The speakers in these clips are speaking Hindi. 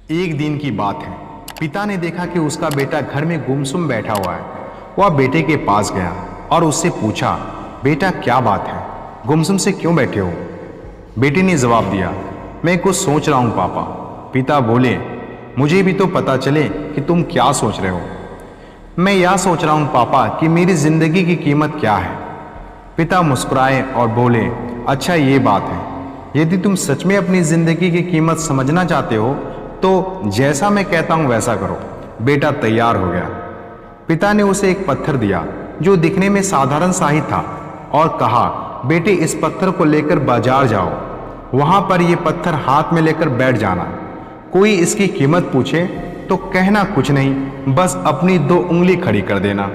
एक दिन की बात है। पिता ने देखा कि उसका बेटा घर में गुमसुम बैठा हुआ है। वह बेटे के पास गया और उससे पूछा, बेटा क्या बात है, गुमसुम से क्यों बैठे हो? बेटे ने जवाब दिया, मैं कुछ सोच रहा हूँ पापा। पिता बोले, मुझे भी तो पता चले कि तुम क्या सोच रहे हो। मैं यह सोच रहा हूँ पापा कि मेरी जिंदगी की कीमत क्या है। पिता मुस्कुराए और बोले, अच्छा ये बात है, यदि तुम सच में अपनी जिंदगी की कीमत समझना चाहते हो तो जैसा मैं कहता हूं वैसा करो। बेटा तैयार हो गया। पिता ने उसे एक पत्थर दिया जो दिखने में साधारण सा ही था और कहा, बेटे इस पत्थर को लेकर बाजार जाओ, वहां पर यह पत्थर हाथ में लेकर बैठ जाना। कोई इसकी कीमत पूछे तो कहना कुछ नहीं, बस अपनी 2 उंगली खड़ी कर देना।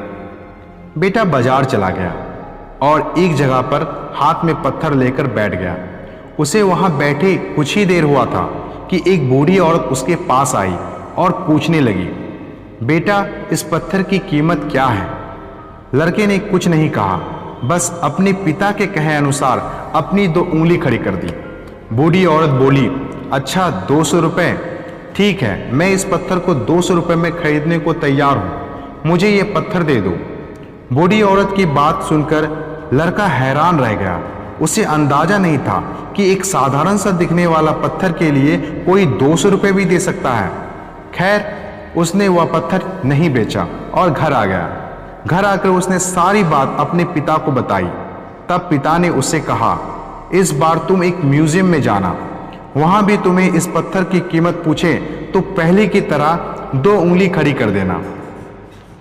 बेटा बाजार चला गया और एक जगह पर हाथ में पत्थर लेकर बैठ गया। उसे वहां बैठे कुछ ही देर हुआ था कि एक बूढ़ी औरत उसके पास आई और पूछने लगी, बेटा इस पत्थर की कीमत क्या है? लड़के ने कुछ नहीं कहा, बस अपने पिता के कहे अनुसार अपनी 2 उंगली खड़ी कर दी। बूढ़ी औरत बोली, अच्छा 200 रुपये, ठीक है, मैं इस पत्थर को 200 रुपये में खरीदने को तैयार हूँ, मुझे ये पत्थर दे दो। बूढ़ी औरत की बात सुनकर लड़का हैरान रह गया। उसे अंदाजा नहीं था कि एक साधारण सा दिखने वाला पत्थर के लिए कोई 200 रुपये भी दे सकता है। खैर, उसने वह पत्थर नहीं बेचा और घर आ गया। घर आकर उसने सारी बात अपने पिता को बताई। तब पिता ने उससे कहा, इस बार तुम एक म्यूजियम में जाना, वहां भी तुम्हें इस पत्थर की कीमत पूछे तो पहले की तरह 2 उंगली खड़ी कर देना।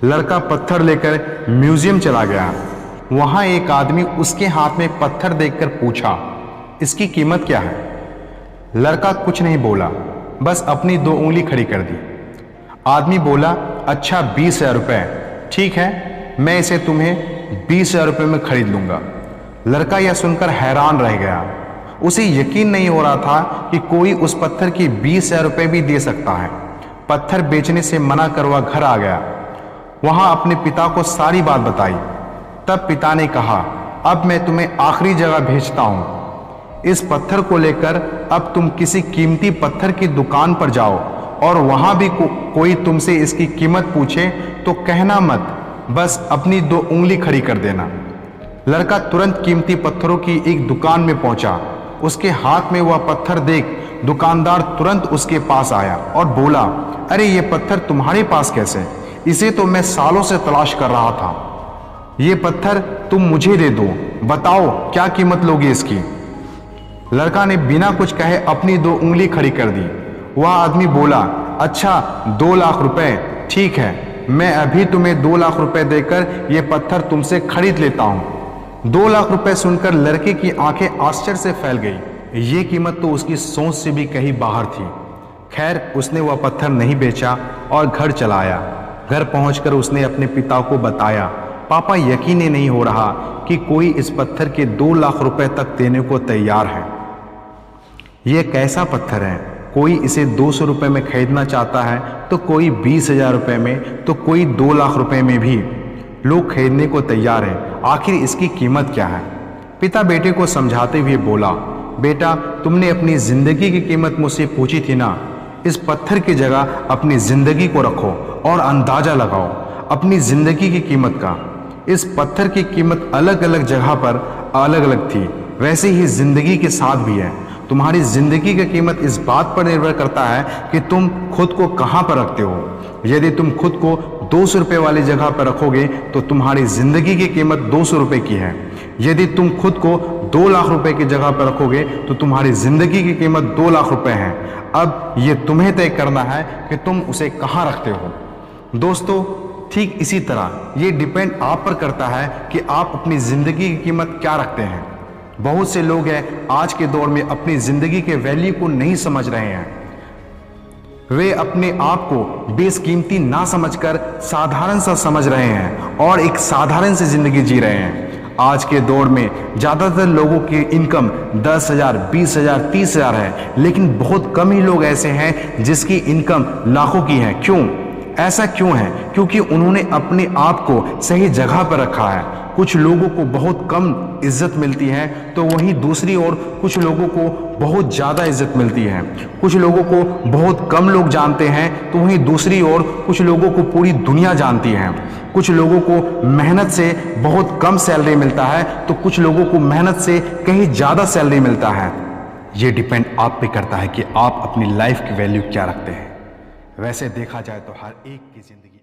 लड़का पत्थर लेकर म्यूजियम चला गया। वहां एक आदमी उसके हाथ में पत्थर देखकर पूछा, इसकी कीमत क्या है? लड़का कुछ नहीं बोला, बस अपनी 2 उंगली खड़ी कर दी। आदमी बोला, अच्छा 20,000 रुपये, ठीक है, मैं इसे तुम्हें 20,000 रुपये में खरीद लूंगा। लड़का यह सुनकर हैरान रह गया। उसे यकीन नहीं हो रहा था कि कोई उस पत्थर की 20,000 रुपये भी दे सकता है। पत्थर बेचने से मना कर वह घर आ गया। वहां अपने पिता को सारी बात बताई। तब पिता ने कहा, अब मैं तुम्हें आखिरी जगह भेजता हूं। इस पत्थर को लेकर अब तुम किसी कीमती पत्थर की दुकान पर जाओ और वहां भी कोई तुमसे इसकी कीमत पूछे तो कहना मत, बस अपनी 2 उंगली खड़ी कर देना। लड़का तुरंत कीमती पत्थरों की एक दुकान में पहुंचा। उसके हाथ में वह पत्थर देख दुकानदार तुरंत उसके पास आया और बोला, अरे ये पत्थर तुम्हारे पास कैसे? इसे तो मैं सालों से तलाश कर रहा था। ये पत्थर तुम मुझे दे दो, बताओ क्या कीमत लोगे इसकी? लड़का ने बिना कुछ कहे अपनी 2 उंगली खड़ी कर दी। वह आदमी बोला, अच्छा 2 लाख रुपए, ठीक है, मैं अभी तुम्हें 2 लाख रुपए देकर ये पत्थर तुमसे खरीद लेता हूँ। 2 लाख रुपए सुनकर लड़के की आंखें आश्चर्य से फैल गई। ये कीमत तो उसकी सोच से भी कहीं बाहर थी। खैर, उसने वह पत्थर नहीं बेचा और घर चला आया। घर पहुंचकर उसने अपने पिता को बताया, पापा यकीन ही नहीं हो रहा कि कोई इस पत्थर के 2 लाख रुपए तक देने को तैयार है। यह कैसा पत्थर है? कोई इसे 200 रुपये में खरीदना चाहता है तो कोई 20,000 रुपये में, तो कोई 2 लाख रुपए में भी लोग खरीदने को तैयार है। आखिर इसकी कीमत क्या है? पिता बेटे को समझाते हुए बोला, बेटा तुमने अपनी जिंदगी की कीमत मुझसे पूछी थी ना, इस पत्थर की जगह अपनी जिंदगी को रखो और अंदाजा लगाओ अपनी जिंदगी की कीमत का। इस पत्थर की कीमत अलग अलग जगह पर अलग अलग थी, वैसे ही जिंदगी के साथ भी है। तुम्हारी जिंदगी की कीमत इस बात पर निर्भर करता है कि तुम खुद को कहां पर रखते हो। यदि तुम खुद को 200 रुपये वाली जगह पर रखोगे तो तुम्हारी जिंदगी की कीमत 200 रुपये की है। यदि तुम खुद को 2 लाख रुपए की जगह पर रखोगे तो तुम्हारी जिंदगी की कीमत 2 लाख रुपए है। अब ये तुम्हें तय करना है कि तुम उसे कहां रखते हो। दोस्तों, ठीक इसी तरह ये डिपेंड आप पर करता है कि आप अपनी जिंदगी की कीमत क्या रखते हैं। बहुत से लोग हैं आज के दौर में अपनी जिंदगी के वैल्यू को नहीं समझ रहे हैं। वे अपने आप को बेशकीमती ना समझकर साधारण सा समझ रहे हैं और एक साधारण सी जिंदगी जी रहे हैं। आज के दौर में ज्यादातर लोगों की इनकम 10,000, 20,000, 30,000 है, लेकिन बहुत कम ही लोग ऐसे हैं जिसकी इनकम लाखों की है। क्यों? ऐसा क्यों है? क्योंकि उन्होंने अपने आप को सही जगह पर रखा है। कुछ लोगों को बहुत कम इज्जत मिलती है तो वहीं दूसरी ओर कुछ लोगों को बहुत ज़्यादा इज्जत मिलती है। कुछ लोगों को बहुत कम लोग जानते हैं तो वहीं दूसरी ओर कुछ लोगों को पूरी दुनिया जानती है। कुछ लोगों को मेहनत से बहुत कम सैलरी मिलता है तो कुछ लोगों को मेहनत से कहीं ज़्यादा सैलरी मिलता है। ये डिपेंड आप पे करता है कि आप अपनी लाइफ की वैल्यू क्या रखते हैं। वैसे देखा जाए तो हर एक की जिंदगी